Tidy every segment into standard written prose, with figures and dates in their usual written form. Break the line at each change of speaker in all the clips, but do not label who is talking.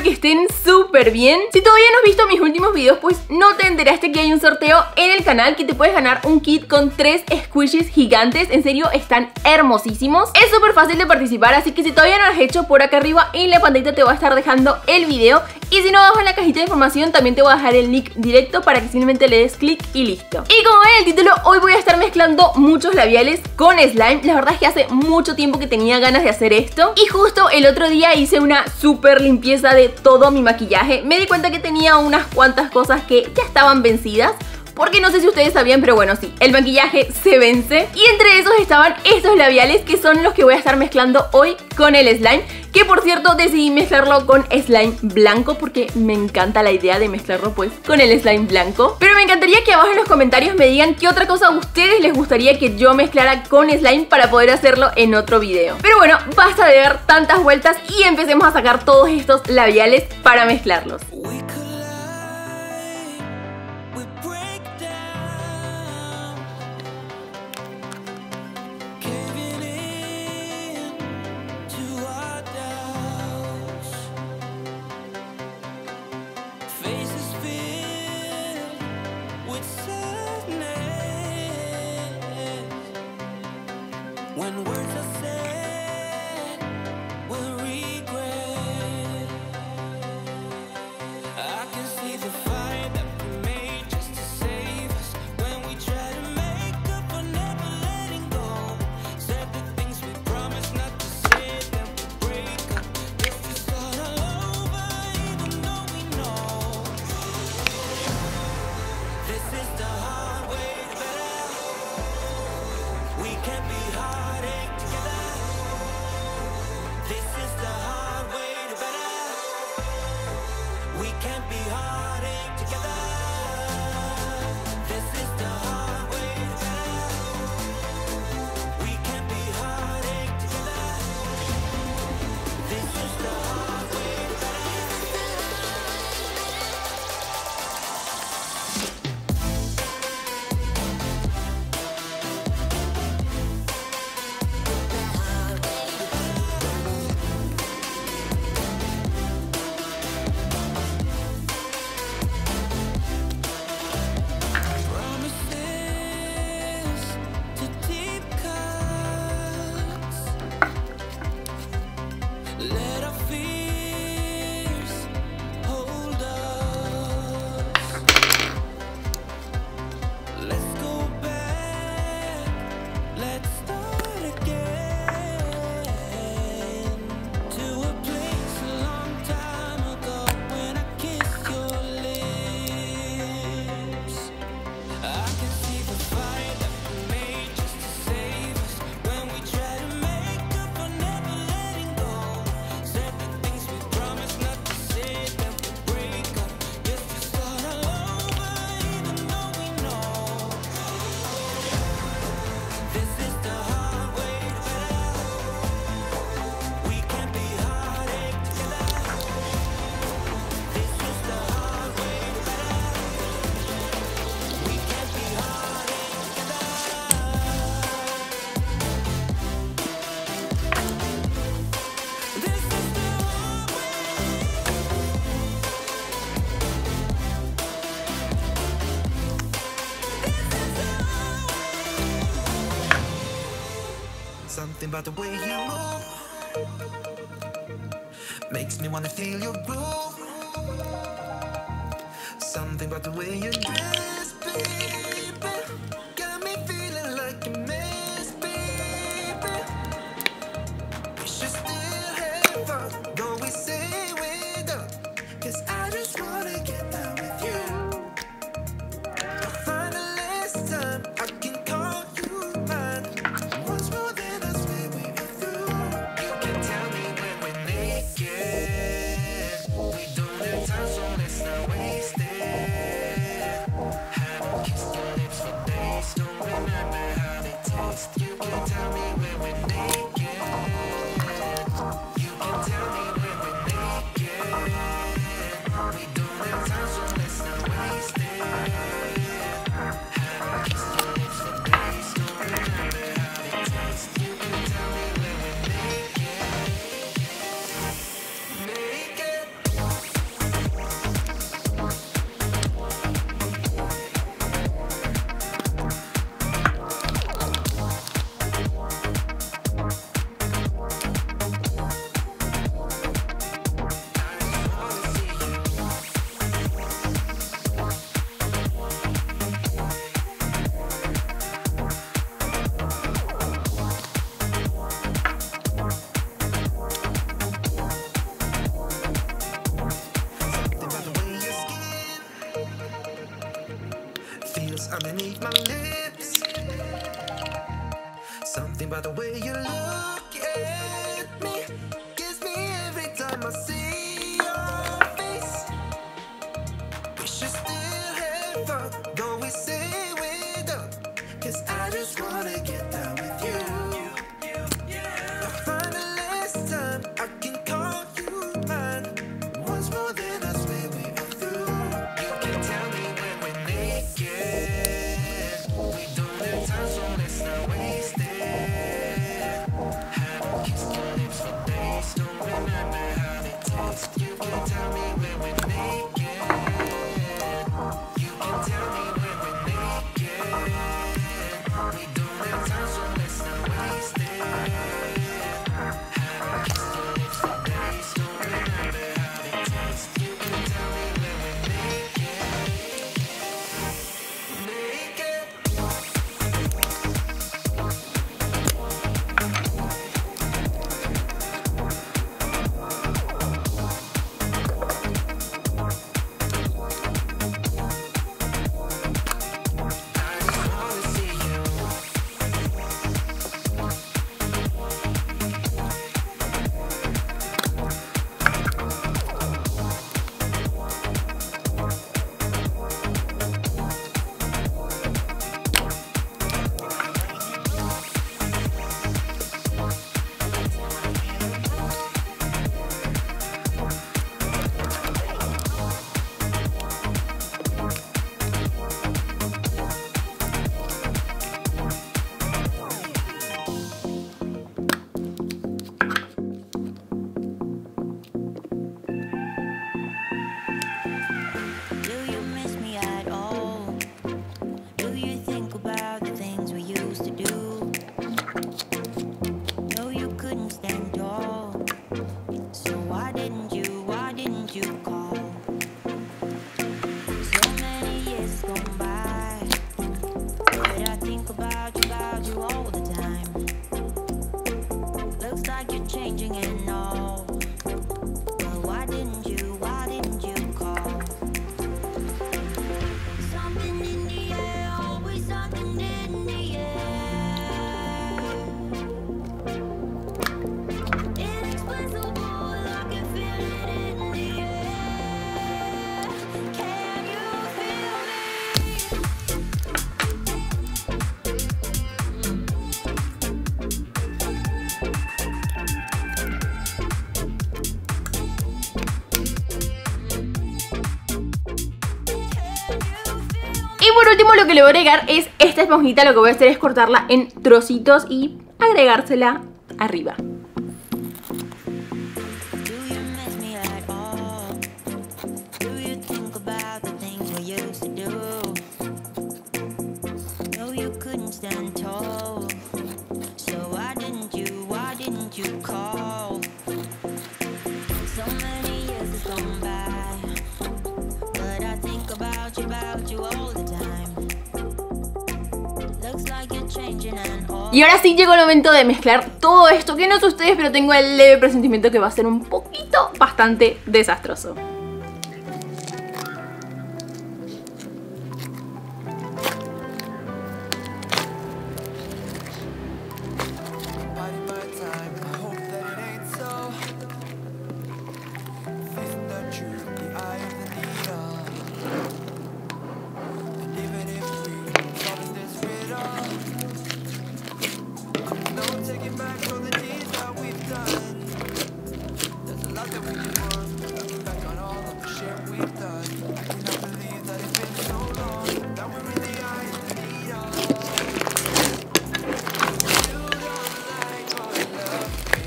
que estén súper bien. Si todavía no has visto mis últimos videos, pues no te enteraste que hay un sorteo en el canal que te puedes ganar un kit con 3 squishies gigantes. En serio, están hermosísimos. Es súper fácil de participar, así que si todavía no lo has hecho, por acá arriba en la pantalla te voy a estar dejando el video. Y si no, abajo en la cajita de información también te voy a dejar el link directo para que simplemente le des clic y listo. Y como ven el título, hoy voy a estar mezclando muchos labiales con slime. La verdad es que hace mucho tiempo que tenía ganas de hacer esto. Y justo el otro día hice una súper limpieza de todo mi maquillaje. Me di cuenta que tenía unas cuantas cosas que ya estaban vencidas. Porque no sé si ustedes sabían, pero bueno, sí, el maquillaje se vence. Y entre esos estaban estos labiales, que son los que voy a estar mezclando hoy con el slime. Que por cierto decidí mezclarlo con slime blanco porque me encanta la idea de mezclarlo pues con el slime blanco. Pero me encantaría que abajo en los comentarios me digan qué otra cosa a ustedes les gustaría que yo mezclara con slime para poder hacerlo en otro video. Pero bueno, basta de dar tantas vueltas y empecemos a sacar todos estos labiales para mezclarlos.
Something about the way you move makes me wanna feel your groove. Something about the way you dress, baby, got me feeling like a mess, baby. We should still have fun, though we say we don't, 'cause I just wanna get down with you. Find the last time I can call you mine. Once more than us when we were through. You can tell me when we're naked. We don't have time, so let's not waste it. underneath my lips. Something about the way you look at me gets me every time I see your face. We should still have fun, though we say we don't. 'Cause I just wanna get down with you. I find the last time I can call you mine. Once more, then I swear we are through. You can tell me when we're naked. We don't have time, so let's not waste it. Haven't kissed your lips for days, don't remember how they taste. You can tell me when we're naked. You can tell me when we're naked. We don't have time, so let's not waste it. Haven't kissed your lips for days, don't remember how they taste. You can tell me when we're naked. Naked.
Do you miss me at all? Do you think about the things we used to do? No, you couldn't stand tall. So why didn't you call? So many years gone by, but I think about you all the time. Looks like you're changing and all. But why didn't you call? Something in the air, always something in the air. Inexplicable, I can feel it in the air. Can you feel me?
Y por último lo que le voy a agregar es esta esponjita. Lo que voy a hacer es cortarla en trocitos y agregársela arriba.
Do you miss me at all? Do you think about the things we used to do? No, you couldn't stand tall. So why didn't you call? So many years have gone by, but I think about you all the time. Looks like you're changing and all.
Y ahora sí llegó el momento de mezclar todo esto, que no sé ustedes, pero tengo el leve presentimiento que va a ser un poquito bastante desastroso.
Biding my time, I hope that it ain't so. Facing the truth, the eye of the needle. And even if we solve this riddle, no taking back all the deeds that we've done. There's a lot that we can want, looking back on all of the shit we've done. I cannot believe that it's been so long, that we're in the eye of the needle. You don't like or love me.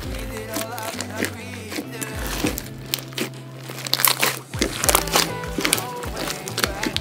Breathe it all out and I breathe it. We're no way back.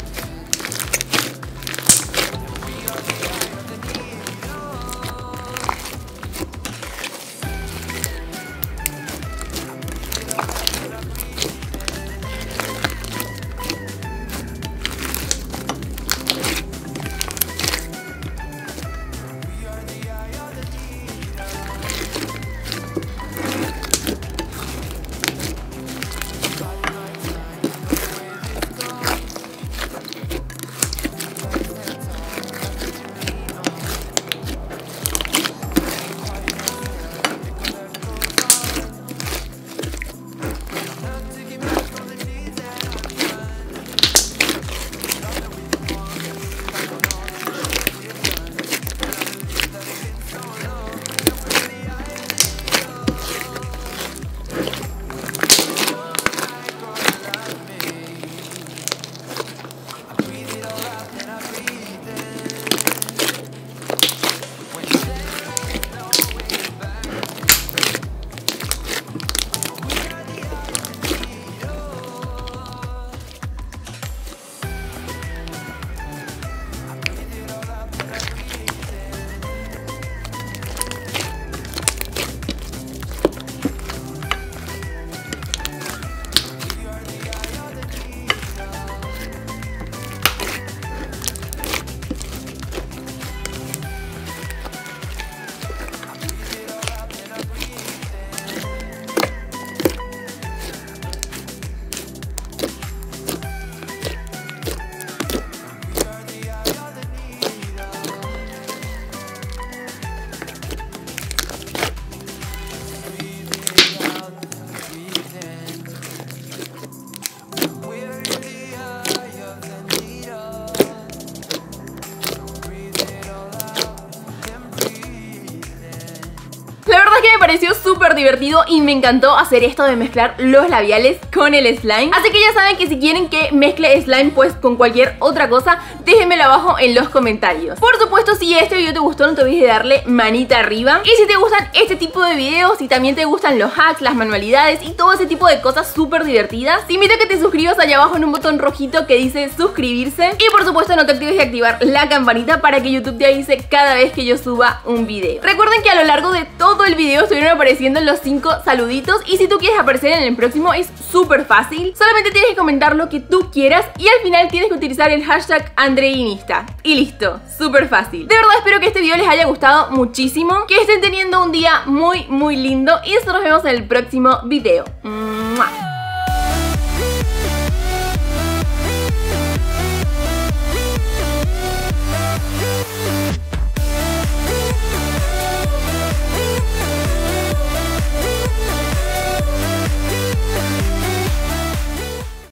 pareció súper divertido y me encantó hacer esto de mezclar los labiales con el slime. Así que ya saben que si quieren que mezcle slime pues con cualquier otra cosa, déjenmelo abajo en los comentarios. Por supuesto, si este video te gustó, no te olvides de darle manita arriba. Y si te gustan este tipo de videos y también te gustan los hacks, las manualidades y todo ese tipo de cosas súper divertidas, te invito a que te suscribas allá abajo en un botón rojito que dice suscribirse. Y por supuesto no te olvides de activar la campanita para que YouTube te avise cada vez que yo suba un video. Recuerden que a lo largo de todo el video estuvieron apareciendo los 5 saluditos y si tú quieres aparecer en el próximo es súper fácil. Solamente tienes que comentar lo que tú quieras y al final tienes que utilizar el hashtag andreinista. Y listo, súper fácil. De verdad espero que este video les haya gustado muchísimo, que estén teniendo un día muy lindo y nosotros nos vemos en el próximo video. ¡Mua!